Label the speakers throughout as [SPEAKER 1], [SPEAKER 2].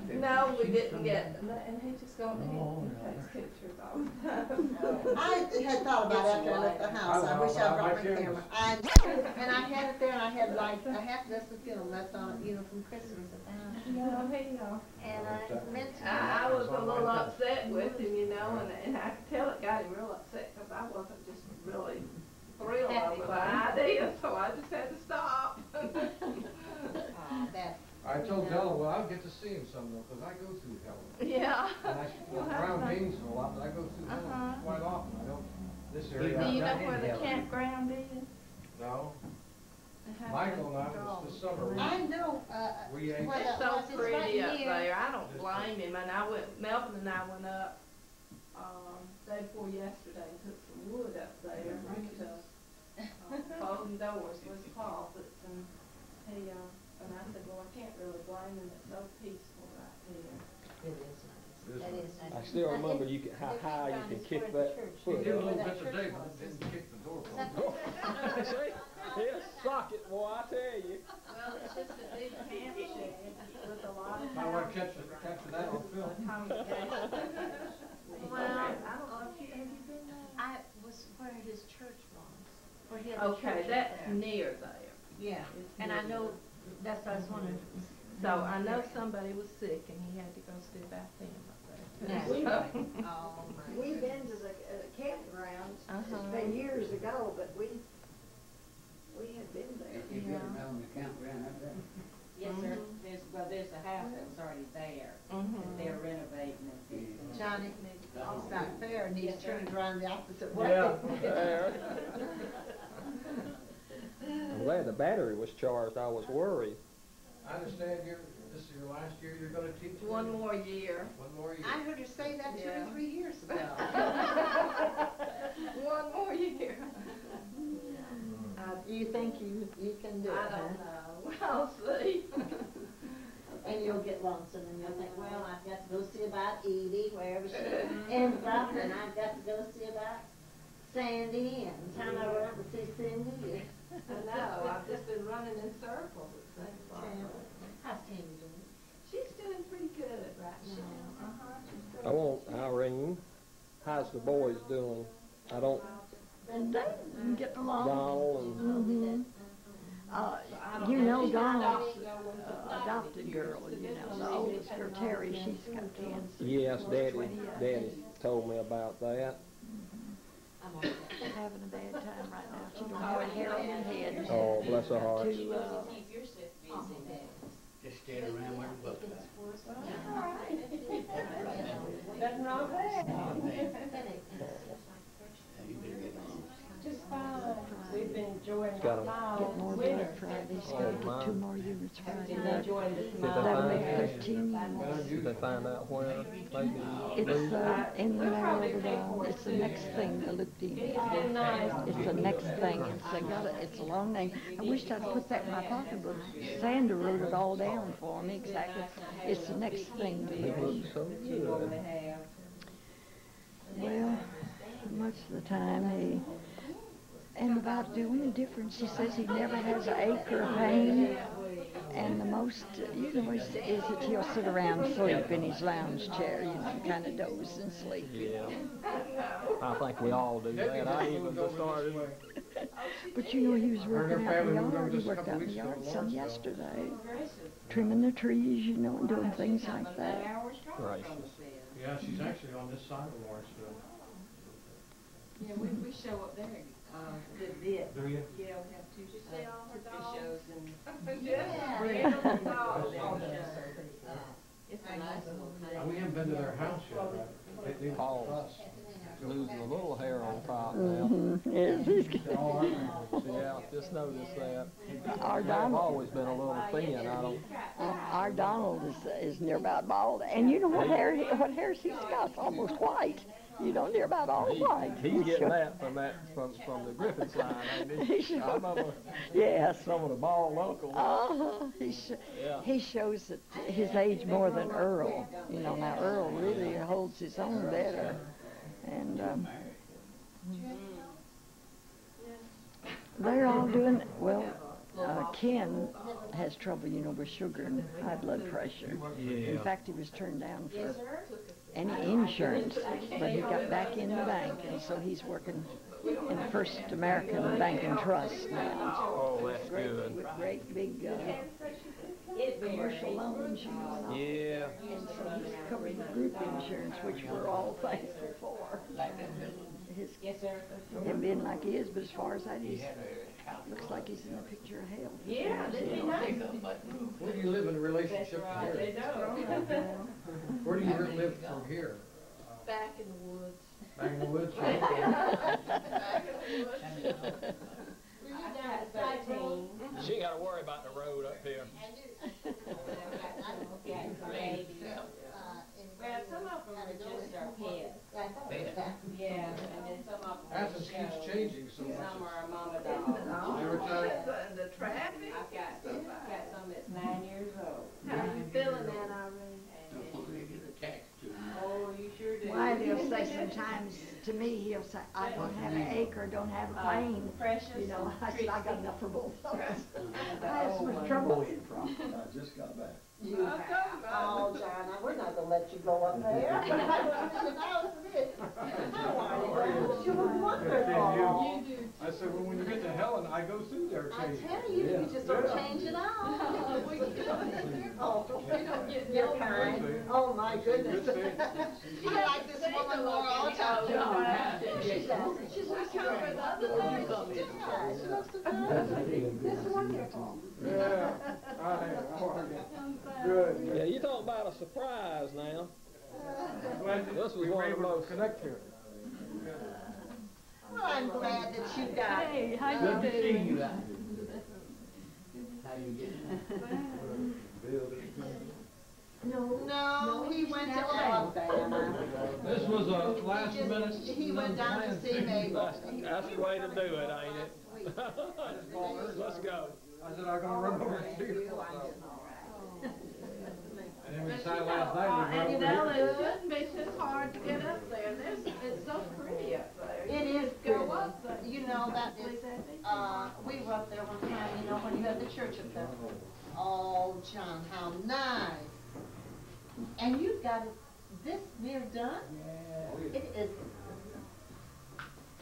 [SPEAKER 1] pictures.
[SPEAKER 2] No, we didn't get, and he just go ahead and takes pictures all the time.
[SPEAKER 3] I had thought about after I left the house, I wish I brought my camera. And I had it there, and I had like a half dozen film left on it, you know, from Christmas at the house.
[SPEAKER 2] No, he,
[SPEAKER 3] And I meant to.
[SPEAKER 2] I was a little upset with him, you know, and I could tell it got him real upset because I wasn't just really thrilled over the idea, so I just had to stop.
[SPEAKER 4] I told Della, well, I'll get to see him some though, because I go through hell.
[SPEAKER 2] Yeah.
[SPEAKER 4] And I Brown Beans a lot, but I go through hell quite often. I don't, this area.
[SPEAKER 2] Do you know where the campground is?
[SPEAKER 4] No. Michael and I was this summer.
[SPEAKER 3] I know,
[SPEAKER 4] We ate.
[SPEAKER 2] It's so pretty up there. I don't blame him. And I went, Melvin and I went up, day before yesterday and took some wood up there to folding doors with closets, and he, and I said, well, I can't really blame him. It's so peaceful right there.
[SPEAKER 3] It is nice. That is nice.
[SPEAKER 5] I still remember you can, how high you can kick that
[SPEAKER 4] He
[SPEAKER 5] foot
[SPEAKER 4] did a
[SPEAKER 5] up.
[SPEAKER 4] little bit today, but it didn't kick the door.
[SPEAKER 5] See? He'll sock it, boy, I tell you.
[SPEAKER 2] Well, it's just a big camp shed with a lot of
[SPEAKER 4] I want to capture that on film.
[SPEAKER 2] Well, I don't know if you, have you been there?
[SPEAKER 3] I was where his church was. Where he had the
[SPEAKER 2] Okay,
[SPEAKER 3] church
[SPEAKER 2] that's
[SPEAKER 3] up there.
[SPEAKER 2] near there.
[SPEAKER 3] Yeah,
[SPEAKER 2] It's
[SPEAKER 3] and
[SPEAKER 2] near
[SPEAKER 3] I know,
[SPEAKER 2] there.
[SPEAKER 3] that's what I was wondering.
[SPEAKER 2] So I know somebody was sick and he had to go see about them up there.
[SPEAKER 3] Oh, my.
[SPEAKER 1] We've been to the campgrounds,
[SPEAKER 2] Uh-huh.
[SPEAKER 1] it's been years ago, but we had been there.
[SPEAKER 6] You've been around the campground up there?
[SPEAKER 7] Yes, sir. There's a house that was already there. They're renovating and fixing it.
[SPEAKER 3] Johnny, it's not fair, and he's turned around the opposite way.
[SPEAKER 5] Yeah. I'm glad the battery was charged. I was worried.
[SPEAKER 4] I understand this is your last year you're going to teach?
[SPEAKER 2] One more year.
[SPEAKER 4] One more year.
[SPEAKER 3] I heard her say that 2
[SPEAKER 2] Yeah.
[SPEAKER 3] or 3 years ago.
[SPEAKER 2] One more year.
[SPEAKER 3] You think you can do it,
[SPEAKER 2] I
[SPEAKER 3] huh?
[SPEAKER 2] don't know. I'll see.
[SPEAKER 3] And you'll get lonesome, and you'll think, well, I've got to go see about Edie, wherever she ends up, and I've got to go see about Sandy, and time I run to see Cindy.
[SPEAKER 2] I know. I've just been running in circles, it seems like.
[SPEAKER 3] How's Tammy doing?
[SPEAKER 2] She's doing pretty good right now.
[SPEAKER 5] I want Irene. How's the boys doing? I don't.
[SPEAKER 1] And they get along.
[SPEAKER 5] Donald and
[SPEAKER 1] You know Donald's adopted girl, you know, the oldest girl, Terry, she's got 10.
[SPEAKER 5] yes, Daddy told me about that.
[SPEAKER 1] She's having a bad time right now. She don't have a hair on her head.
[SPEAKER 5] Oh, bless her heart.
[SPEAKER 7] Keep yourself busy there.
[SPEAKER 6] Just stand around with the book.
[SPEAKER 2] Nothing wrong with that.
[SPEAKER 6] You better get on.
[SPEAKER 2] Just fine. We've been enjoying
[SPEAKER 5] Got 'em.
[SPEAKER 2] the fall,
[SPEAKER 1] Get more
[SPEAKER 2] winter.
[SPEAKER 1] Black Fridays,
[SPEAKER 5] Oh,
[SPEAKER 1] got
[SPEAKER 5] my.
[SPEAKER 1] 2 more units Friday.
[SPEAKER 2] Been enjoying the
[SPEAKER 5] Did
[SPEAKER 2] small
[SPEAKER 1] That'll
[SPEAKER 5] they
[SPEAKER 1] make
[SPEAKER 5] find-
[SPEAKER 1] 13 units.
[SPEAKER 5] Did they find out where? Maybe.
[SPEAKER 1] It's in the middle of it all. It's the next thing to look in.
[SPEAKER 2] It's been nice.
[SPEAKER 1] It's the next thing. It's a long name. I wished I'd put that in my pocketbook. Sandra wrote it all down for me exactly. It's the next thing to
[SPEAKER 5] It
[SPEAKER 1] look in.
[SPEAKER 5] looks so good.
[SPEAKER 1] Well, much of the time and about the only difference, he says he never has an ache or a pain. And the most, is that he'll sit around and sleep in his lounge chair, kind of doze and sleep.
[SPEAKER 5] Yeah. I think we all do that. I even just started.
[SPEAKER 1] But he was working out in the yard. He worked out in the yard some yesterday, trimming the trees, and doing things like that.
[SPEAKER 5] Gracious.
[SPEAKER 4] Yeah, she's actually on this side of Lawrenceville.
[SPEAKER 7] Yeah, we show up there a good bit.
[SPEAKER 4] Do you?
[SPEAKER 7] Yeah, we have two turkey shows and it's a nice little thing.
[SPEAKER 4] We haven't been to their house yet. They
[SPEAKER 5] Paul's
[SPEAKER 4] us.
[SPEAKER 5] losing a little hair on top now.
[SPEAKER 1] Yes, he's
[SPEAKER 5] Yeah, just noticed that.
[SPEAKER 1] Our
[SPEAKER 5] I've
[SPEAKER 1] Donald,
[SPEAKER 5] always been a little thin. I don't.
[SPEAKER 1] our Donald is near about bald, and you know what hairs he's got? It's almost white. Near about all white.
[SPEAKER 5] He's getting that from the Griffith line, ain't he? I remember
[SPEAKER 1] Yes.
[SPEAKER 5] some of the bald uncles.
[SPEAKER 1] He shows that his age more than Earl. Now Earl really holds his own better, and they're all doing well. Ken has trouble, you know, with sugar and high blood pressure. In fact, he was turned down for any insurance, but he got back in the bank, and so he's working in the First American Bank and Trust now.
[SPEAKER 5] Oh, that's good.
[SPEAKER 1] With great big commercial loans, you know.
[SPEAKER 5] Yeah.
[SPEAKER 1] And so he's covered the group insurance, which we're all thankful for. His,
[SPEAKER 7] Yes, sir.
[SPEAKER 1] him being like he is, but as far as that, he's looks like he's in a picture of hell.
[SPEAKER 2] Yeah, that'd be nice.
[SPEAKER 4] Where do you live in relationship to
[SPEAKER 7] That's
[SPEAKER 4] here?
[SPEAKER 2] They know.
[SPEAKER 4] Where do you live from here?
[SPEAKER 2] Back in the woods.
[SPEAKER 4] Back in the woods?
[SPEAKER 2] Back in the woods.
[SPEAKER 7] I got 13.
[SPEAKER 5] She ain't gotta worry about the road up here.
[SPEAKER 7] Well, some of them are just our pets. Yeah, and then some of them are
[SPEAKER 4] Athens keeps
[SPEAKER 7] shows.
[SPEAKER 4] changing so much.
[SPEAKER 7] Some are our mama dogs.
[SPEAKER 4] Every time.
[SPEAKER 2] The traffic.
[SPEAKER 7] I've got some that's 9 years old.
[SPEAKER 2] How you feeling then, Irene?
[SPEAKER 6] Don't want to get attached to it.
[SPEAKER 7] Oh, you sure do.
[SPEAKER 1] Why he'll say sometimes to me, he'll say, I don't have an acre, don't have a plane.
[SPEAKER 7] Precious.
[SPEAKER 1] You know, I said, I got enough for both of us.
[SPEAKER 7] The
[SPEAKER 1] I had so
[SPEAKER 7] old
[SPEAKER 1] much
[SPEAKER 7] one.
[SPEAKER 1] trouble.
[SPEAKER 8] I just got back.
[SPEAKER 3] You have. Oh, John, we're not gonna let you go up there. I You were wonderful.
[SPEAKER 4] I said, well, when you get to Helen, I go through there
[SPEAKER 3] I
[SPEAKER 4] occasionally.
[SPEAKER 3] tell you, you just don't change it all. Oh, you're kind. Oh, my goodness. I like this woman more all the time. She's
[SPEAKER 2] I come with other ladies.
[SPEAKER 3] Yeah, she looks so good. It's wonderful.
[SPEAKER 4] Yeah, how are you? Good.
[SPEAKER 5] Yeah, you talk about a surprise now.
[SPEAKER 4] Glad
[SPEAKER 5] This was
[SPEAKER 4] we
[SPEAKER 5] one
[SPEAKER 4] were
[SPEAKER 5] of the
[SPEAKER 4] able to
[SPEAKER 5] most-
[SPEAKER 4] connect here.
[SPEAKER 3] Well, I'm glad that you got.
[SPEAKER 2] Hey, how
[SPEAKER 6] Good
[SPEAKER 2] you
[SPEAKER 6] to see
[SPEAKER 2] doing?
[SPEAKER 6] you out. How you getting?
[SPEAKER 3] No, he went to Alabama.
[SPEAKER 4] This was a last minute.
[SPEAKER 3] He went down to see Mabel.
[SPEAKER 5] That's the way to do it, ain't it? Let's go.
[SPEAKER 4] I said, I'm gonna run over and see you. And then we decided last night we
[SPEAKER 2] And you
[SPEAKER 4] were
[SPEAKER 2] know,
[SPEAKER 4] over
[SPEAKER 2] it
[SPEAKER 4] here.
[SPEAKER 2] shouldn't be too hard to get up there. It's so pretty up there.
[SPEAKER 3] It
[SPEAKER 2] You
[SPEAKER 3] is
[SPEAKER 2] just go
[SPEAKER 3] pretty.
[SPEAKER 2] up there.
[SPEAKER 3] You know, that is, we were up there one time, you know, when you had the church up there. Oh, John, how nice. And you've got it this near done? It is.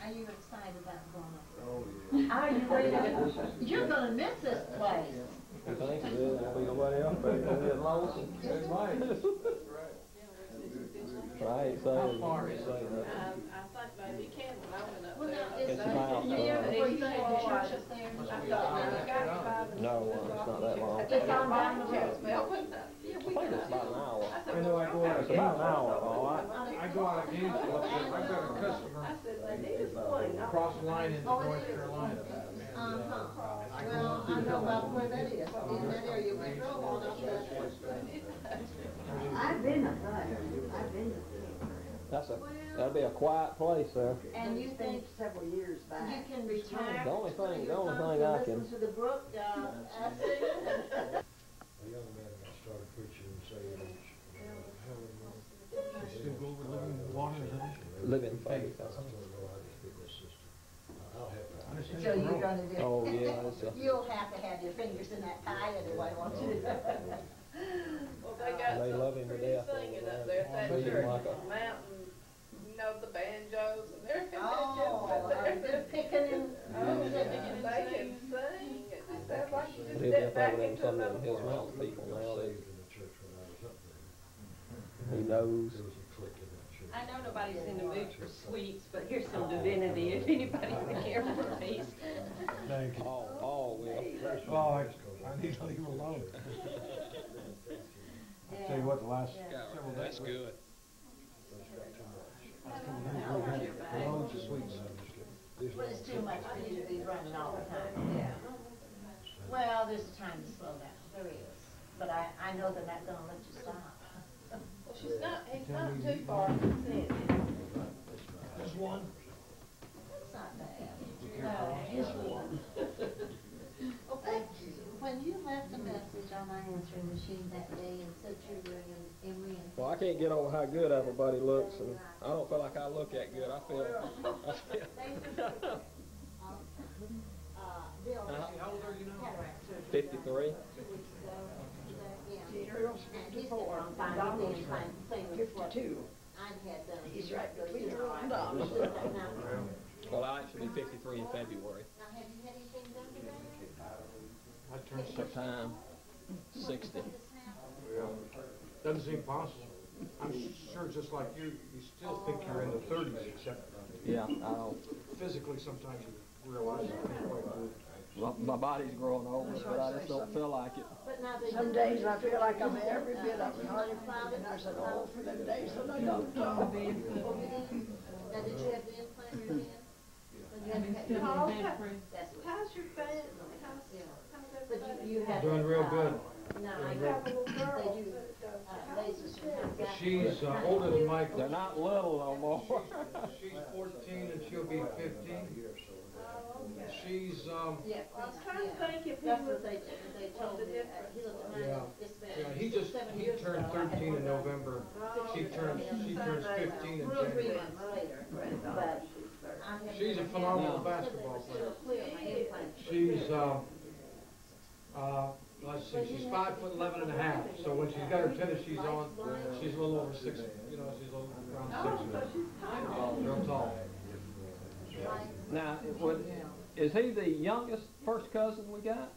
[SPEAKER 3] Are you excited about going up there?
[SPEAKER 8] Oh, yeah.
[SPEAKER 3] Are you ready to, you're gonna miss this place.
[SPEAKER 5] I think so. There'll be nobody up there. It'll be lonesome.
[SPEAKER 4] It might.
[SPEAKER 5] I ain't saying,
[SPEAKER 4] far is
[SPEAKER 5] saying that.
[SPEAKER 2] I think maybe Ken, when I went up
[SPEAKER 3] Well,
[SPEAKER 2] there.
[SPEAKER 3] now, is
[SPEAKER 5] It's
[SPEAKER 3] it
[SPEAKER 5] about,
[SPEAKER 3] near
[SPEAKER 5] uh,
[SPEAKER 3] where you say the church is there?
[SPEAKER 2] I thought maybe got about.
[SPEAKER 5] No, it's not that long.
[SPEAKER 3] It's on down the road.
[SPEAKER 2] Well, wouldn't it? Yeah,
[SPEAKER 5] I
[SPEAKER 2] we
[SPEAKER 5] think
[SPEAKER 2] could.
[SPEAKER 5] it's about an hour.
[SPEAKER 2] I said,
[SPEAKER 4] I know I go out of
[SPEAKER 5] It's about an hour, all right.
[SPEAKER 4] I go out of Gainesville up there. I've got a customer
[SPEAKER 2] I said, they need a swing.
[SPEAKER 4] across the line into
[SPEAKER 3] Oh, it
[SPEAKER 4] North
[SPEAKER 3] is.
[SPEAKER 4] Carolina.
[SPEAKER 3] Uh-huh. Well, I know about where that is, in that area, we drove on up there.
[SPEAKER 1] I've been up there. I've been up
[SPEAKER 5] That'll be a quiet place there.
[SPEAKER 3] And you
[SPEAKER 1] there.
[SPEAKER 3] think
[SPEAKER 1] Several years
[SPEAKER 3] you
[SPEAKER 1] back.
[SPEAKER 3] can retire?
[SPEAKER 5] The only thing I
[SPEAKER 3] Listen
[SPEAKER 5] can-
[SPEAKER 3] to the brook,
[SPEAKER 8] A young man got started preaching and saying,
[SPEAKER 4] Still go over living in the water,
[SPEAKER 5] Living faith.
[SPEAKER 8] I told her, no, I just did this sister. I'll help you.
[SPEAKER 3] So you're gonna do.
[SPEAKER 5] Oh, yeah, it's a-
[SPEAKER 3] You'll have to have your fingers in that pie anyway, won't you?
[SPEAKER 2] Well, they got
[SPEAKER 5] They love him
[SPEAKER 2] some
[SPEAKER 5] to
[SPEAKER 2] pretty
[SPEAKER 5] death
[SPEAKER 2] singing
[SPEAKER 5] over
[SPEAKER 2] up
[SPEAKER 5] there.
[SPEAKER 2] there at
[SPEAKER 5] Treat
[SPEAKER 2] that
[SPEAKER 5] him
[SPEAKER 2] church
[SPEAKER 5] like a-
[SPEAKER 2] on the mountain. You know, the banjos and everything.
[SPEAKER 3] Oh, they're picking and.
[SPEAKER 2] They can sing. It just sounds like you just
[SPEAKER 5] He'll be
[SPEAKER 2] step
[SPEAKER 5] up
[SPEAKER 2] back
[SPEAKER 5] over there
[SPEAKER 2] into
[SPEAKER 5] some of
[SPEAKER 2] another
[SPEAKER 5] his
[SPEAKER 2] world.
[SPEAKER 5] mountain people now. They,
[SPEAKER 8] Saved in the church when I was up there.
[SPEAKER 5] he knows.
[SPEAKER 8] There was a clique in that church.
[SPEAKER 7] I know nobody's in the mood for sweets, but here's some divinity if anybody would care for a piece.
[SPEAKER 4] Thank you.
[SPEAKER 5] All will.
[SPEAKER 4] Oh, I need to leave him alone. Tell you what, the last several days.
[SPEAKER 5] That's good.
[SPEAKER 4] Loads of sweets.
[SPEAKER 3] Well, it's too much for you to be running all the time. Yeah. Well, there's a time to slow down, there is. But I know they're not gonna let you stop.
[SPEAKER 2] Well, he's not too far from Cindy.
[SPEAKER 4] Just one.
[SPEAKER 3] That's not bad. No, just one. Okay, when you left a message on my answering machine that day and said you were in Wynn.
[SPEAKER 5] Well, I can't get over how good everybody looks, and I don't feel like I look that good. I feel.
[SPEAKER 3] Bill,
[SPEAKER 5] Uh-huh.
[SPEAKER 4] How old are you now?
[SPEAKER 3] cataract.
[SPEAKER 5] 53.
[SPEAKER 3] Yeah. And he's got on fine, he's in fine, same as what
[SPEAKER 1] 52.
[SPEAKER 3] I'd had done.
[SPEAKER 1] He's right
[SPEAKER 3] So
[SPEAKER 1] between
[SPEAKER 3] you
[SPEAKER 1] her
[SPEAKER 3] know,
[SPEAKER 1] own dollars.
[SPEAKER 5] Well, I'll actually be 53 in February.
[SPEAKER 3] Now, have you had anything done today?
[SPEAKER 8] I turned
[SPEAKER 5] What
[SPEAKER 8] 60.
[SPEAKER 5] time? 60.
[SPEAKER 8] Yeah. Doesn't seem possible. I'm sure just like you still think you're in the 30s, except
[SPEAKER 5] Yeah, I don't.
[SPEAKER 8] physically sometimes you realize you can't quite move.
[SPEAKER 5] Well, my body's growing older, but I just don't feel like it.
[SPEAKER 3] But now they.
[SPEAKER 1] Some days I feel like I'm every bit of it, hardly and I said, oh, for them days when I don't talk.
[SPEAKER 3] Now, did you have the implant in your hand? When you had to have your
[SPEAKER 2] Paul,
[SPEAKER 3] hand? That's what.
[SPEAKER 2] how's your family?
[SPEAKER 3] Yeah.
[SPEAKER 2] How's
[SPEAKER 3] But
[SPEAKER 2] everybody?
[SPEAKER 3] you have.
[SPEAKER 8] Doing real good.
[SPEAKER 3] No, I
[SPEAKER 2] You have a little girl
[SPEAKER 3] They do,
[SPEAKER 2] that,
[SPEAKER 3] lasers sometimes after.
[SPEAKER 8] She's older than Michael.
[SPEAKER 5] They're not little no more.
[SPEAKER 8] She's 14 and she'll be 15. She's,
[SPEAKER 3] Yeah.
[SPEAKER 2] I was trying to think if he
[SPEAKER 3] That's
[SPEAKER 2] was,
[SPEAKER 3] what they told me. He looked at mine,
[SPEAKER 8] Yeah.
[SPEAKER 3] it's been.
[SPEAKER 8] yeah, he turned 13 in November. She turns 15 in
[SPEAKER 3] We're 3
[SPEAKER 8] January.
[SPEAKER 3] months later, but I have.
[SPEAKER 8] She's a
[SPEAKER 3] never
[SPEAKER 8] phenomenal
[SPEAKER 3] had-
[SPEAKER 8] basketball player.
[SPEAKER 3] Still clear, my implant.
[SPEAKER 8] She's, let's see, she's 5'11" and a half. So when she's got her tennis shoes on, she's a little over 6, you know, she's a little around 6. Real tall.
[SPEAKER 5] Now, is he the youngest first cousin we got?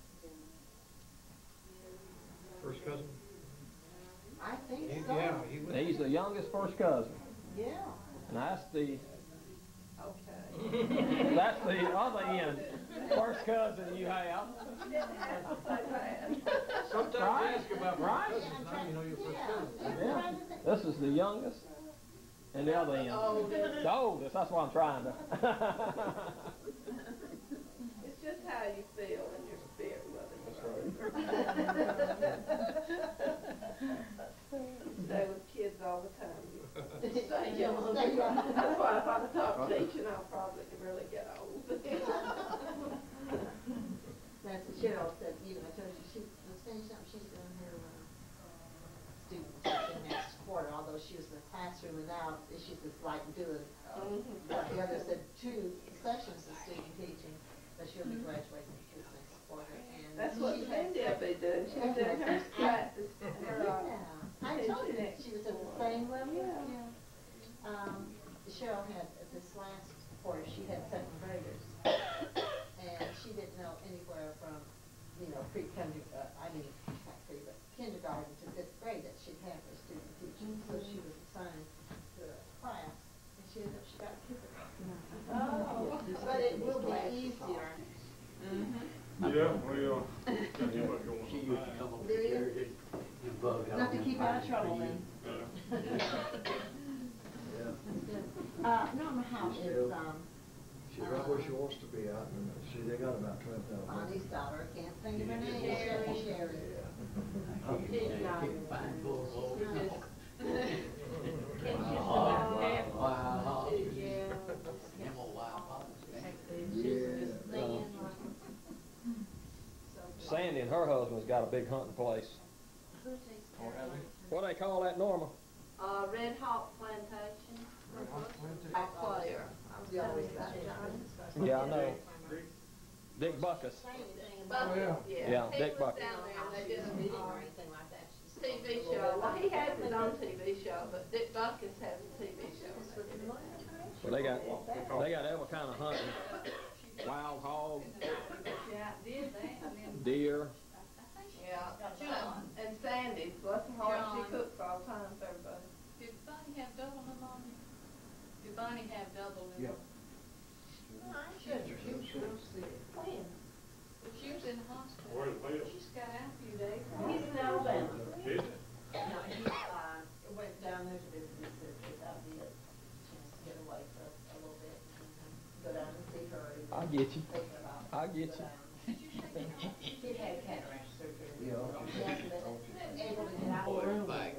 [SPEAKER 8] First cousin?
[SPEAKER 3] I think so.
[SPEAKER 8] Yeah, he was.
[SPEAKER 5] He's the youngest first cousin.
[SPEAKER 3] Yeah.
[SPEAKER 5] And that's the
[SPEAKER 2] okay.
[SPEAKER 5] that's the other end. First cousin you have.
[SPEAKER 8] Sometimes
[SPEAKER 5] Right.
[SPEAKER 8] you ask about
[SPEAKER 5] Right.
[SPEAKER 8] first cousins, now you know your first cousin.
[SPEAKER 5] Yeah. This is the youngest. And the other end. The oldest, that's what I'm trying to.
[SPEAKER 2] It's just how you feel in your spirit, whether stay with kids all the time. Stay young. That's why if I stop teaching, I'll probably really get old.
[SPEAKER 3] That's what Cheryl said, you know, I told you, she was finishing up, she's doing her, student teaching next quarter, although she was in the classroom and now she's just like doing, what the other said, 2 sessions of student teaching, but she'll be graduating this next quarter, and.
[SPEAKER 2] That's what
[SPEAKER 3] she had
[SPEAKER 2] Cindy will
[SPEAKER 3] said-
[SPEAKER 2] be doing. She's doing her practice.
[SPEAKER 3] Yeah, I told her that she was at the same level.
[SPEAKER 2] Yeah.
[SPEAKER 3] Cheryl had, this last quarter, she had 7th graders. And she didn't know anywhere from, you know, pre-kindergarten, not pre, but kindergarten to 5th grade that she'd have her student teaching. So she was assigned to a class, and she ended up, she got kindergarten.
[SPEAKER 2] Oh.
[SPEAKER 3] But it will be easier.
[SPEAKER 8] Yeah, well,
[SPEAKER 6] She used to come over
[SPEAKER 3] Do you?
[SPEAKER 6] here and bug out.
[SPEAKER 3] Not to keep out of trouble then. Norma House is,
[SPEAKER 9] She's right where she wants to be out, and see, they got about 12,000.
[SPEAKER 3] Bonnie's daughter, can't think of her name, Sherry.
[SPEAKER 6] Keep fine full of
[SPEAKER 3] She's nice.
[SPEAKER 6] wild hogs.
[SPEAKER 2] Yeah.
[SPEAKER 6] Them old wild hogs.
[SPEAKER 5] Sandy and her husband's got a big hunting place. What do they call that, Norma?
[SPEAKER 2] Red Hawk Plantation. Claire.
[SPEAKER 3] We always got it.
[SPEAKER 5] Yeah, I know. Dick Buckus.
[SPEAKER 2] Yeah.
[SPEAKER 5] Yeah,
[SPEAKER 2] He
[SPEAKER 5] Dick
[SPEAKER 2] was
[SPEAKER 5] Buckus.
[SPEAKER 2] down there and they did a meeting
[SPEAKER 3] Or anything like that.
[SPEAKER 2] TV show. Well, he has his own TV show, but Dick Buckus has a TV show.
[SPEAKER 5] Well, they got every kind of hunting. Wild hog,
[SPEAKER 7] Yeah, I did that, and then
[SPEAKER 5] deer.
[SPEAKER 2] Yeah. And Sandy, bless her heart, she cooks all the time for everybody.
[SPEAKER 7] did Bonnie have double pneumonia? Did Bonnie have double pneumonia?
[SPEAKER 3] When?
[SPEAKER 7] She was in the hospital.
[SPEAKER 8] Where's Bill?
[SPEAKER 7] She's got out a few days.
[SPEAKER 3] He's in Alabama.
[SPEAKER 8] Did
[SPEAKER 3] No, he, went down there to visit his sister without the chance to get away for a little bit. Go down and see her.
[SPEAKER 5] I get you.
[SPEAKER 3] Take her out.
[SPEAKER 5] I get you.
[SPEAKER 3] He had cataract surgery.
[SPEAKER 9] Yeah.
[SPEAKER 3] He hasn't been able to get out.
[SPEAKER 6] Boy, it's back.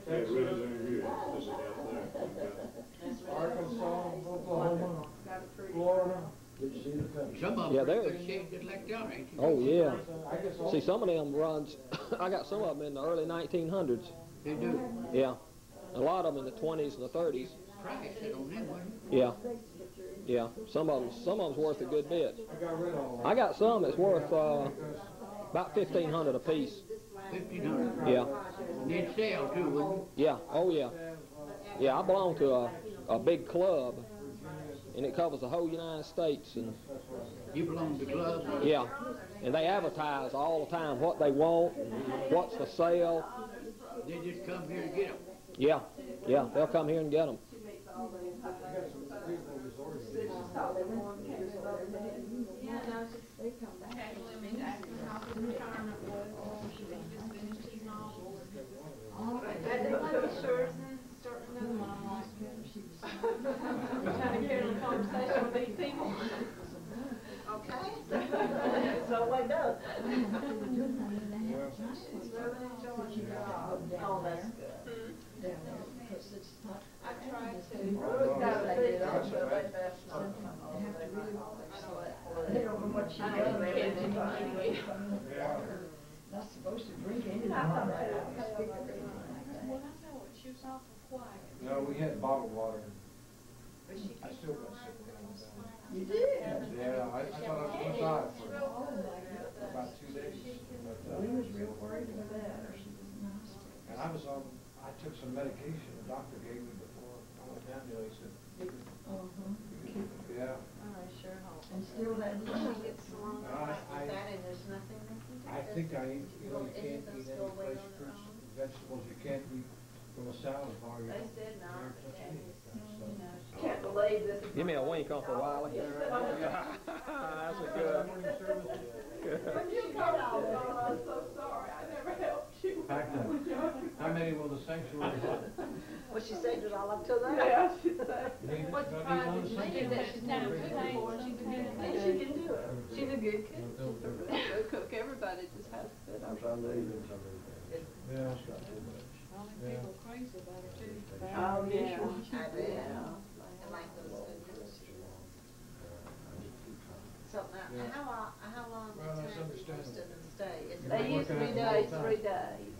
[SPEAKER 8] That's really good. This is out there. Arkansas, Oklahoma,
[SPEAKER 2] Got a pretty.
[SPEAKER 8] Florida.
[SPEAKER 9] Did you see the country?
[SPEAKER 6] Some of
[SPEAKER 5] Yeah,
[SPEAKER 6] them
[SPEAKER 5] they're-
[SPEAKER 6] pretty good shape just like y'all, ain't you?
[SPEAKER 5] Oh yeah.
[SPEAKER 8] I guess all.
[SPEAKER 5] See, some of them runs. I got some of them in the early 1900s.
[SPEAKER 6] They do.
[SPEAKER 5] Yeah. A lot of them in the 20s and the 30s.
[SPEAKER 6] Price it on them, wasn't
[SPEAKER 5] Yeah. Yeah. Some of them's worth a good bit.
[SPEAKER 8] I got rid of all that.
[SPEAKER 5] I got some that's worth About 1,500 apiece.
[SPEAKER 6] 1,500.
[SPEAKER 5] Yeah.
[SPEAKER 6] They'd sell too, wouldn't
[SPEAKER 5] Yeah. Oh yeah. Yeah. I belong to a big club, and it covers the whole United States. And
[SPEAKER 6] you belong to the club?
[SPEAKER 5] yeah, and they advertise all the time what they want, what's for sale.
[SPEAKER 6] They just come here to get them.
[SPEAKER 5] Yeah. Yeah. They'll come here and get them.
[SPEAKER 2] Trying to carry on a conversation with these people.
[SPEAKER 3] Okay? So what does? Oh, that's good.
[SPEAKER 2] I tried to.
[SPEAKER 1] Not supposed to drink anything.
[SPEAKER 2] She was awful quiet.
[SPEAKER 4] No, we had bottled water. I still got sick when I was down.
[SPEAKER 1] You did?
[SPEAKER 4] Yeah, I thought I was gonna die for about 2 days. But,
[SPEAKER 1] We was real worried about that. She was in the hospital.
[SPEAKER 4] and I took some medication the doctor gave me before I went down there. He said, yeah.
[SPEAKER 1] And still that,
[SPEAKER 4] I think you can't eat any fresh fruits and vegetables. You can't eat from a salad bar. You
[SPEAKER 2] They said no.
[SPEAKER 4] can't touch any of that stuff.
[SPEAKER 2] Can't believe this.
[SPEAKER 5] Give me a wink, Uncle Wiley. That's a good.
[SPEAKER 2] When you come out, I'm so sorry. I never helped you.
[SPEAKER 4] Back then, how many will the sanctuary have?
[SPEAKER 3] Well, she saved it all up to that.
[SPEAKER 2] Yeah, she said.
[SPEAKER 4] Need-
[SPEAKER 2] What's
[SPEAKER 4] don't
[SPEAKER 2] the
[SPEAKER 4] need
[SPEAKER 2] time
[SPEAKER 4] one
[SPEAKER 2] did
[SPEAKER 4] of the
[SPEAKER 2] she do that? She's down
[SPEAKER 4] sanctuary.
[SPEAKER 2] two days. She can do it. She's a good cook. She's a real good cook. Everybody just has to fit up.
[SPEAKER 9] Some leaving, some leaving.
[SPEAKER 4] Yeah.
[SPEAKER 9] It's got too much.
[SPEAKER 4] Yeah.
[SPEAKER 2] Oh, yeah.
[SPEAKER 3] I bet. I like those good. So now, how long
[SPEAKER 4] Well,
[SPEAKER 3] does
[SPEAKER 4] that's
[SPEAKER 3] time do most of them stay? Is it
[SPEAKER 2] They
[SPEAKER 3] like-
[SPEAKER 2] used to be days, 3 days,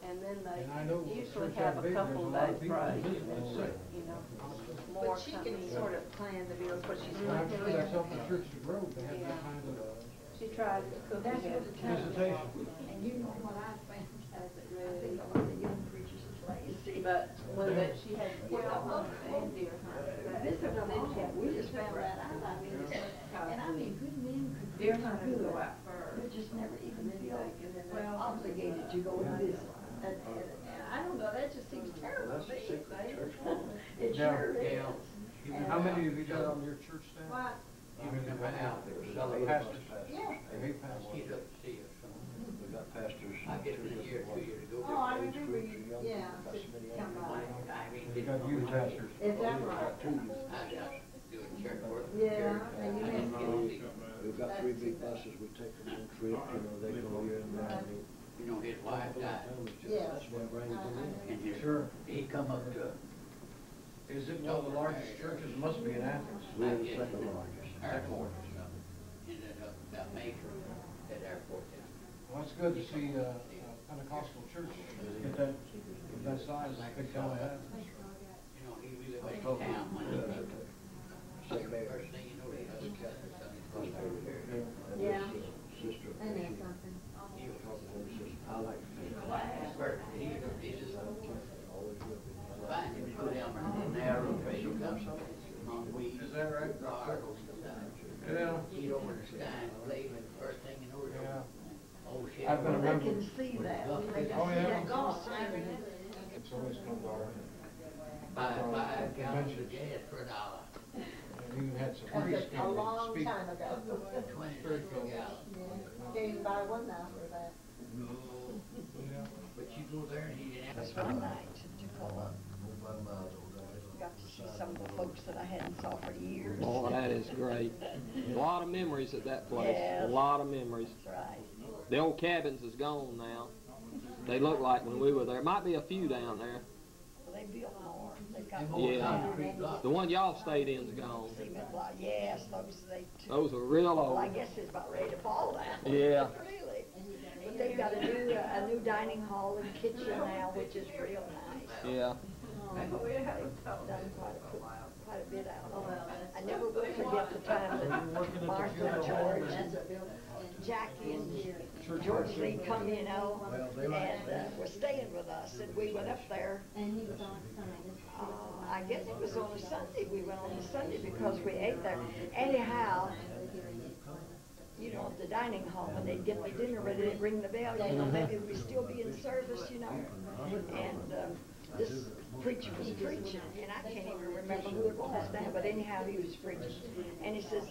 [SPEAKER 2] and then
[SPEAKER 4] And I know
[SPEAKER 2] they usually
[SPEAKER 4] church
[SPEAKER 2] have
[SPEAKER 4] that
[SPEAKER 2] a
[SPEAKER 4] big,
[SPEAKER 2] couple
[SPEAKER 4] there's a
[SPEAKER 2] of
[SPEAKER 4] lot of
[SPEAKER 2] days
[SPEAKER 4] people
[SPEAKER 2] break,
[SPEAKER 4] that
[SPEAKER 2] and then,
[SPEAKER 4] visit.
[SPEAKER 2] you know, more
[SPEAKER 3] But she
[SPEAKER 2] come
[SPEAKER 3] can
[SPEAKER 2] in.
[SPEAKER 3] sort of plan the meals, what she's
[SPEAKER 4] And
[SPEAKER 3] going
[SPEAKER 4] I'm
[SPEAKER 3] to
[SPEAKER 4] sure that's helped the church to grow. They have that kind of
[SPEAKER 2] She tried to cook
[SPEAKER 1] That's
[SPEAKER 2] again.
[SPEAKER 1] what the church
[SPEAKER 4] visitation.
[SPEAKER 1] and you know what I think, I think a lot of young preachers is lazy.
[SPEAKER 2] But when she had to get up on and deer hunt.
[SPEAKER 1] This is what we just found that out, I mean, and I mean, good men could
[SPEAKER 2] Deer
[SPEAKER 1] be
[SPEAKER 2] hunters
[SPEAKER 1] good,
[SPEAKER 2] go out
[SPEAKER 1] but
[SPEAKER 2] first.
[SPEAKER 1] just never even feel obligated to go and visit. And I don't know, that just seems terrible to me. It sure is.
[SPEAKER 4] How many have you got on your church staff?
[SPEAKER 3] What?
[SPEAKER 6] Even if I out there,
[SPEAKER 4] Pastors.
[SPEAKER 3] Yeah.
[SPEAKER 4] Eight pastors.
[SPEAKER 6] he's up to see us.
[SPEAKER 9] We got pastors.
[SPEAKER 6] I get it a year, 2 years ago.
[SPEAKER 3] Oh, I remember you, yeah, to come by.
[SPEAKER 6] I mean,
[SPEAKER 4] We got youth pastors.
[SPEAKER 3] Is that right?
[SPEAKER 6] I just doing church work.
[SPEAKER 3] Yeah, and you missed it.
[SPEAKER 9] We've got 3 big buses, we take them on trip, they go here and there.
[SPEAKER 6] You know, his wife died,
[SPEAKER 3] Yeah.
[SPEAKER 9] That's what brings them in.
[SPEAKER 6] and
[SPEAKER 4] Sure.
[SPEAKER 6] he come up to
[SPEAKER 4] Is it one of the largest churches? It must be in Athens.
[SPEAKER 9] We're the second largest.
[SPEAKER 6] airport or something, ended up about Major at airport.
[SPEAKER 4] Well, it's good to see a Pentecostal church get that size, big town of Athens.
[SPEAKER 6] You know, he live in town when he was
[SPEAKER 9] St. Mary's.
[SPEAKER 6] first thing you know, he has a Catholic Sunday school over here.
[SPEAKER 3] Yeah.
[SPEAKER 9] Sister.
[SPEAKER 3] And that's something.
[SPEAKER 6] He was
[SPEAKER 9] Talking to her sister. I like to think.
[SPEAKER 6] his birthday, he just
[SPEAKER 9] Always will be.
[SPEAKER 6] find him, go down there in the narrow trail, comes on weeds.
[SPEAKER 4] Is that right?
[SPEAKER 6] Argles and stuff.
[SPEAKER 4] Yeah.
[SPEAKER 6] He'd over the sky, leaving, first thing you know, it's
[SPEAKER 4] Yeah.
[SPEAKER 6] oh shit.
[SPEAKER 4] I've been a
[SPEAKER 1] They
[SPEAKER 4] member.
[SPEAKER 1] can see that, they can
[SPEAKER 4] Oh,
[SPEAKER 1] see
[SPEAKER 4] yeah.
[SPEAKER 1] that golf swing.
[SPEAKER 4] It's always come to our,
[SPEAKER 6] Buy gallons of gas for $1.
[SPEAKER 4] and you had some priests
[SPEAKER 3] That's a
[SPEAKER 4] come and
[SPEAKER 3] long
[SPEAKER 4] speak.
[SPEAKER 3] time ago.
[SPEAKER 6] 20 cents a gallon.
[SPEAKER 3] Can't even buy one now for that.
[SPEAKER 6] No,
[SPEAKER 4] Yeah.
[SPEAKER 6] but you go there and he didn't have.
[SPEAKER 1] That's one night to Tupelo.
[SPEAKER 9] 5 miles over there.
[SPEAKER 1] Got to see some of the folks that I hadn't saw for years.
[SPEAKER 5] Oh, that is great. A lot of memories at that place. A
[SPEAKER 1] Yes.
[SPEAKER 5] lot of memories.
[SPEAKER 1] That's right.
[SPEAKER 5] The old cabins is gone now. They look like when we were there. Might be a few down there.
[SPEAKER 1] Well, they built more. They've got
[SPEAKER 6] Them
[SPEAKER 1] more
[SPEAKER 6] old
[SPEAKER 5] Yeah.
[SPEAKER 6] concrete blocks.
[SPEAKER 5] The one y'all stayed in's gone.
[SPEAKER 1] cement block. Yes, those they.
[SPEAKER 5] Those are real
[SPEAKER 1] Well, I
[SPEAKER 5] old.
[SPEAKER 1] guess it's about ready to fall down.
[SPEAKER 5] Yeah.
[SPEAKER 1] Really. But they've got a new dining hall and kitchen now, which is real nice.
[SPEAKER 5] Yeah.
[SPEAKER 2] We haven't told
[SPEAKER 1] Done
[SPEAKER 2] them.
[SPEAKER 1] quite a bit out there. I never will forget the time that Martha and George Jackie and George Lee come, you know, and was staying with us, and we went up there.
[SPEAKER 3] And he was on Sunday.
[SPEAKER 1] I guess it was on a Sunday. We went on a Sunday because we ate there. Anyhow, you know, at the dining hall, when they'd get the dinner ready, they'd ring the bell, you know, maybe we'd still be in service, you know. And this preacher was preaching, and I can't even remember who it was now, but anyhow, he was preaching. And he says,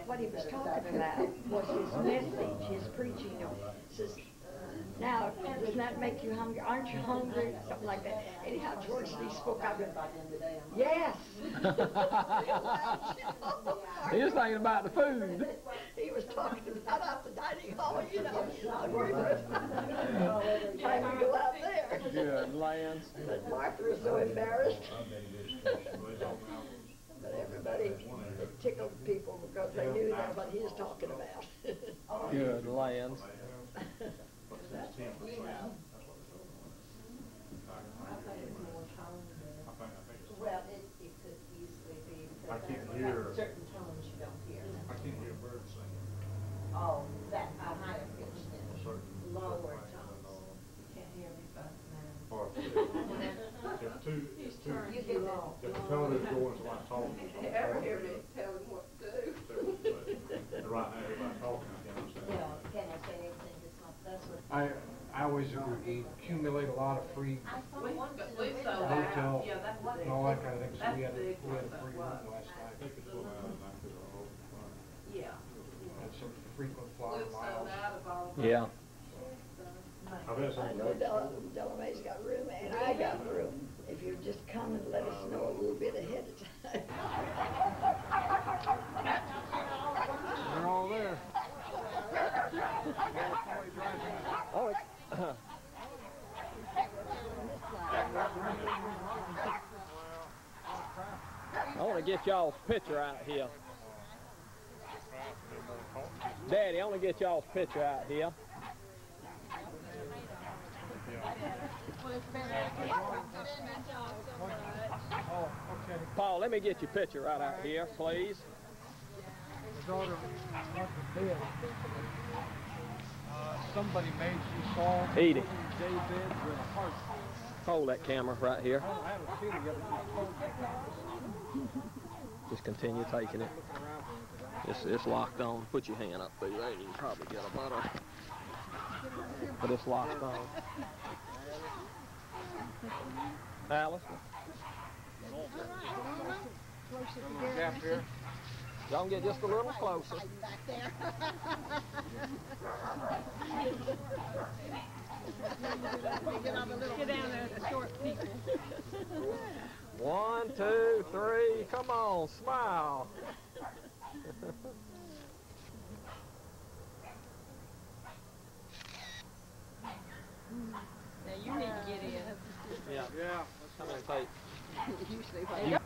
[SPEAKER 1] what he was talking about was his message, his preaching. He says, now, doesn't that make you hungry? Aren't you hungry? Something like that. Anyhow, George Lee spoke out. Yes.
[SPEAKER 5] He was thinking about the food.
[SPEAKER 1] He was talking about out the dining hall, you know. Time to go out there.
[SPEAKER 5] Good lands.
[SPEAKER 1] But Martha was so embarrassed. But everybody, it tickled people because they knew that's what he was talking about.
[SPEAKER 5] Good lands.
[SPEAKER 3] Well, it could easily be
[SPEAKER 10] I
[SPEAKER 3] because
[SPEAKER 10] can't
[SPEAKER 3] there's
[SPEAKER 10] hear.
[SPEAKER 3] certain tones you don't hear.
[SPEAKER 10] I can't hear birds singing.
[SPEAKER 3] Oh, that a higher pitch than
[SPEAKER 10] Certain.
[SPEAKER 3] lower tones.
[SPEAKER 2] You can't hear me, but
[SPEAKER 10] Or if two,
[SPEAKER 3] You get low.
[SPEAKER 10] if the tone is going to like talking.
[SPEAKER 2] if you ever hear me tell him what to do.
[SPEAKER 10] And right now, everybody talking, I can't understand.
[SPEAKER 3] Well, can I say anything? It's not, that's what.
[SPEAKER 8] I always accumulate a lot of free
[SPEAKER 3] I thought once in a
[SPEAKER 2] We
[SPEAKER 3] while-
[SPEAKER 2] sold
[SPEAKER 8] hotel
[SPEAKER 2] out, yeah, that's the
[SPEAKER 8] and all that kind of thing, so
[SPEAKER 2] That's
[SPEAKER 8] we had
[SPEAKER 2] big
[SPEAKER 8] a
[SPEAKER 2] one,
[SPEAKER 8] free
[SPEAKER 2] but
[SPEAKER 8] room last
[SPEAKER 10] I
[SPEAKER 8] night.
[SPEAKER 10] think it's what I could have.
[SPEAKER 2] Yeah.
[SPEAKER 8] Had some frequent flyer
[SPEAKER 2] We've sold
[SPEAKER 8] miles.
[SPEAKER 2] out of all of
[SPEAKER 5] Yeah.
[SPEAKER 10] I've had
[SPEAKER 1] I
[SPEAKER 10] some.
[SPEAKER 1] know Delamay's got room, and I got room. If you just come and let us know a little bit ahead of time.
[SPEAKER 5] They're all there. Oh, it's I want to get y'all's picture out here. Daddy, I want to get y'all's picture out here.
[SPEAKER 8] Oh, okay.
[SPEAKER 5] Paul, let me get your picture right out here, please.
[SPEAKER 8] My daughter went to bed. Somebody made she saw
[SPEAKER 5] Edie.
[SPEAKER 8] day beds with a heart.
[SPEAKER 5] Hold that camera right here.
[SPEAKER 8] I haven't seen it yet, but she told me.
[SPEAKER 5] Just continue taking it. It's locked on. Put your hand up through there and you can probably get a better. But it's locked on. Alice?
[SPEAKER 8] Gap here.
[SPEAKER 5] Y'all get just a little closer.
[SPEAKER 2] Get down there, the short people.
[SPEAKER 5] 1, 2, 3. Come on, smile.
[SPEAKER 2] Now you need to get in.
[SPEAKER 5] Yeah.
[SPEAKER 8] Yeah.
[SPEAKER 5] Come and take.
[SPEAKER 2] Usually
[SPEAKER 8] All right,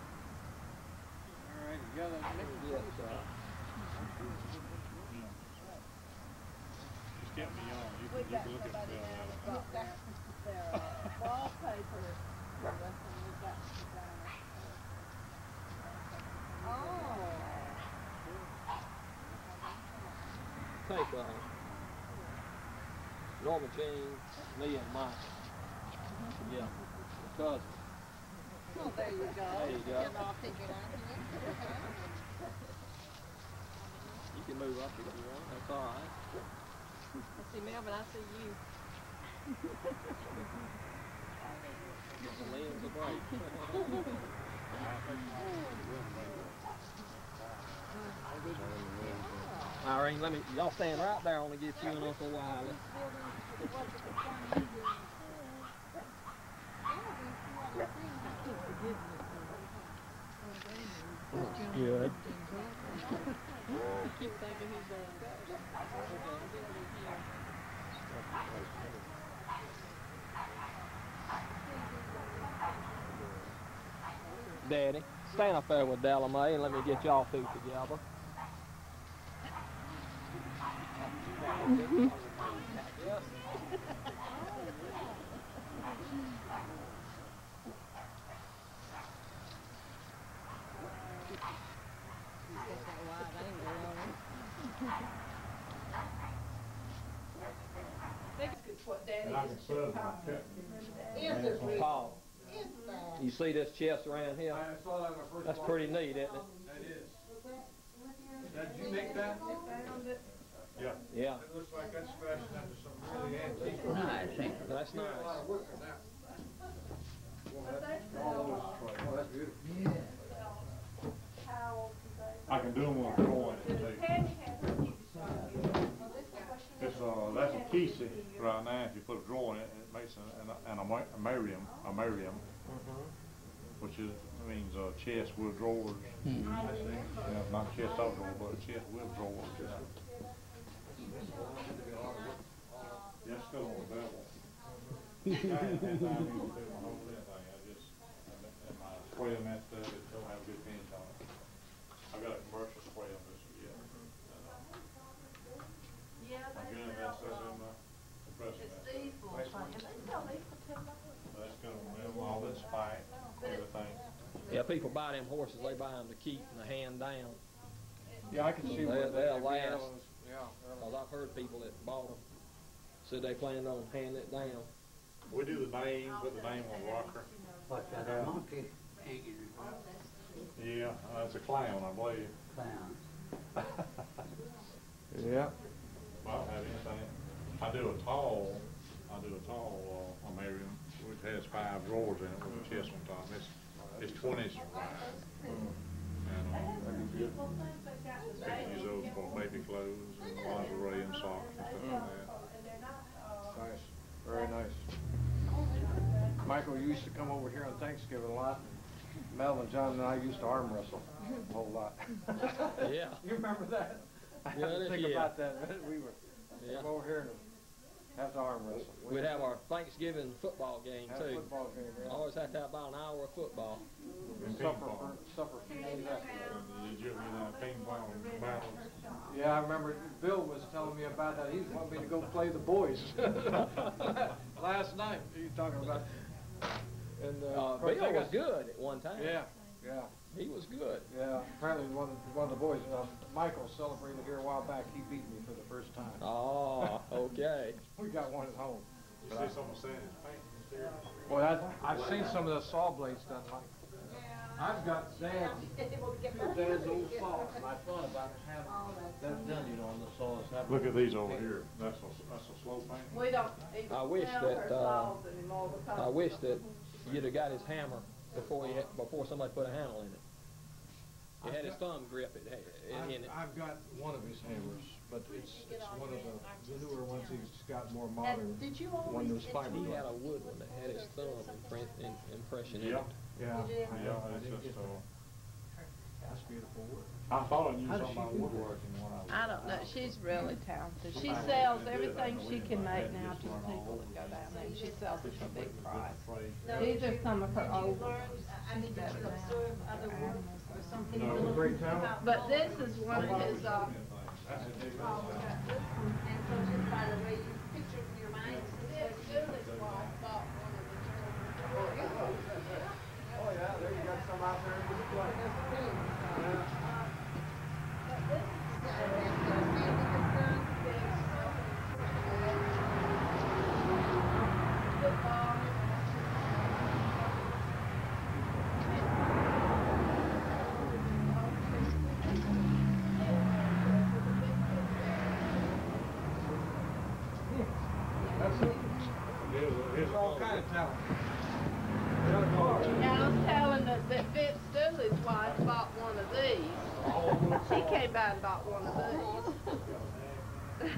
[SPEAKER 8] together.
[SPEAKER 5] Yes,
[SPEAKER 10] Just get me on. You can look at
[SPEAKER 5] take Norma Jean, me, and Mike. Yeah, cousin.
[SPEAKER 2] Oh, there you go.
[SPEAKER 5] There you go.
[SPEAKER 2] Get off, take it out.
[SPEAKER 5] You can move up if you want. That's all right.
[SPEAKER 2] I see Melvin, I see you.
[SPEAKER 5] Get the lens a break. Irene, y'all stand right there. I want to get you and Uncle Wiley. Good.
[SPEAKER 2] Keep thinking he's
[SPEAKER 5] Daddy, stand up there with Delamay and let me get y'all two together.
[SPEAKER 2] what Danny
[SPEAKER 10] And I can
[SPEAKER 2] used
[SPEAKER 10] put
[SPEAKER 2] to
[SPEAKER 10] it in my
[SPEAKER 2] call
[SPEAKER 10] pit.
[SPEAKER 3] Is it really?
[SPEAKER 5] Paul,
[SPEAKER 3] Is that?
[SPEAKER 5] you see this chest around here?
[SPEAKER 8] I saw that when I first
[SPEAKER 5] That's
[SPEAKER 8] walked.
[SPEAKER 5] pretty neat, isn't it?
[SPEAKER 8] That is. Did you make that?
[SPEAKER 2] found it.
[SPEAKER 10] Yeah.
[SPEAKER 5] Yeah,
[SPEAKER 8] It looks like that's fashioned after some really antique.
[SPEAKER 5] that's
[SPEAKER 8] A lot
[SPEAKER 5] nice.
[SPEAKER 8] of work on that. Oh, that's beautiful.
[SPEAKER 10] I can do them with a drawing too.
[SPEAKER 2] Tammy has a few stories.
[SPEAKER 10] It's, that's a Kesey right now. If you put a draw in it, it makes an Amarium, which is, means, chest with drawers. Yeah, not chest of drawers, but chest with drawers. Yes, still on the bevel. I had time to do my whole thing. I just, and my spray and that stuff, it don't have a good finish on it. I got a commercial spray on this, yeah.
[SPEAKER 2] Yeah,
[SPEAKER 10] I'm
[SPEAKER 2] they
[SPEAKER 10] getting
[SPEAKER 2] sell,
[SPEAKER 10] that stuff in my compressor.
[SPEAKER 2] it's
[SPEAKER 10] now.
[SPEAKER 2] diesel thing, and they sell these for $10.
[SPEAKER 10] That's gonna remove all that spike, everything.
[SPEAKER 5] Yeah, people buy them horses, they buy them to keep and the hand down.
[SPEAKER 8] Yeah, I can see where
[SPEAKER 5] They'll
[SPEAKER 8] they'd be
[SPEAKER 5] last.
[SPEAKER 8] able to- Yeah.
[SPEAKER 5] Cause I've heard people that bought them, said they planned on handing it down.
[SPEAKER 10] We do the name, put the name on the rocker.
[SPEAKER 6] Like that monkey hanging
[SPEAKER 10] Yeah, it's a clown, I believe.
[SPEAKER 6] clown.
[SPEAKER 8] Yeah.
[SPEAKER 10] I don't have anything. I do a tall Amarium, which has 5 drawers in it with a chest on top. It's 20 inches wide. And you can use those for baby clothes and lingerie and socks and stuff like that.
[SPEAKER 8] Nice. Very nice. Michael, you used to come over here on Thanksgiving a lot. Mel and John and I used to arm wrestle a whole lot.
[SPEAKER 5] Yeah.
[SPEAKER 8] You remember that? I had
[SPEAKER 5] Yeah,
[SPEAKER 8] to think
[SPEAKER 5] yeah.
[SPEAKER 8] about that. We would
[SPEAKER 5] Yeah.
[SPEAKER 8] come over here and have to arm wrestle.
[SPEAKER 5] We'd have our Thanksgiving football game
[SPEAKER 8] Have a
[SPEAKER 5] too.
[SPEAKER 8] football game, yeah.
[SPEAKER 5] Always have to have about an hour of football.
[SPEAKER 10] And
[SPEAKER 8] Supper
[SPEAKER 10] ping pong.
[SPEAKER 8] for days after.
[SPEAKER 10] Did you ever get that ping pong battles?
[SPEAKER 8] Yeah, I remember Bill was telling me about that. He wanted me to go play the boys last night. He was talking about. And of course,
[SPEAKER 5] Bill
[SPEAKER 8] they
[SPEAKER 5] was
[SPEAKER 8] got-
[SPEAKER 5] good at one time.
[SPEAKER 8] Yeah, yeah,
[SPEAKER 5] He was good.
[SPEAKER 8] yeah. Apparently, one of the boys, Michael, celebrated here a while back. He beat me for the first time.
[SPEAKER 5] Oh, okay.
[SPEAKER 8] We got one at home.
[SPEAKER 10] You see someone saying it's painting here?
[SPEAKER 8] Well, I've seen some of the saw blades done, Mike. I've got Dad's old saw, and I thought about having that done, you know, on the saws.
[SPEAKER 10] Look at these over here. That's a slow paint.
[SPEAKER 2] We don't even
[SPEAKER 5] I wish
[SPEAKER 2] sell
[SPEAKER 5] that,
[SPEAKER 2] her saws anymore because.
[SPEAKER 5] I wish that you'd have got his hammer before somebody put a handle in it. He had his thumb grip in it.
[SPEAKER 8] I've got one of his hammers, but it's one of the newer ones. He's got more modern.
[SPEAKER 3] Did you
[SPEAKER 8] One
[SPEAKER 3] always
[SPEAKER 8] that's fiberglass.
[SPEAKER 5] He had a wood one that had his thumb impression in
[SPEAKER 10] Yeah.
[SPEAKER 5] it.
[SPEAKER 8] Yeah,
[SPEAKER 10] Yeah,
[SPEAKER 8] I
[SPEAKER 10] it's
[SPEAKER 8] didn't
[SPEAKER 10] just,
[SPEAKER 8] get that. That's beautiful work.
[SPEAKER 10] I thought I knew
[SPEAKER 8] How does
[SPEAKER 10] something about
[SPEAKER 8] she do that?
[SPEAKER 10] woodworking when I was.
[SPEAKER 2] I don't know, she's really talented. She sells everything she can make now to the people that go down there. She sells it for a big price. These are some of her old ones.
[SPEAKER 3] I need to observe other work or something.
[SPEAKER 10] No.
[SPEAKER 8] Great talent.
[SPEAKER 2] But this is one of his,
[SPEAKER 3] And so just by the way you picture it in your mind.
[SPEAKER 2] Julie's wife bought one of the German.
[SPEAKER 8] Oh yeah, there you got some out there in display. There's all kind of talent.
[SPEAKER 2] And I was telling that Vince Dooley's wife bought one of these. She came by and bought one of these.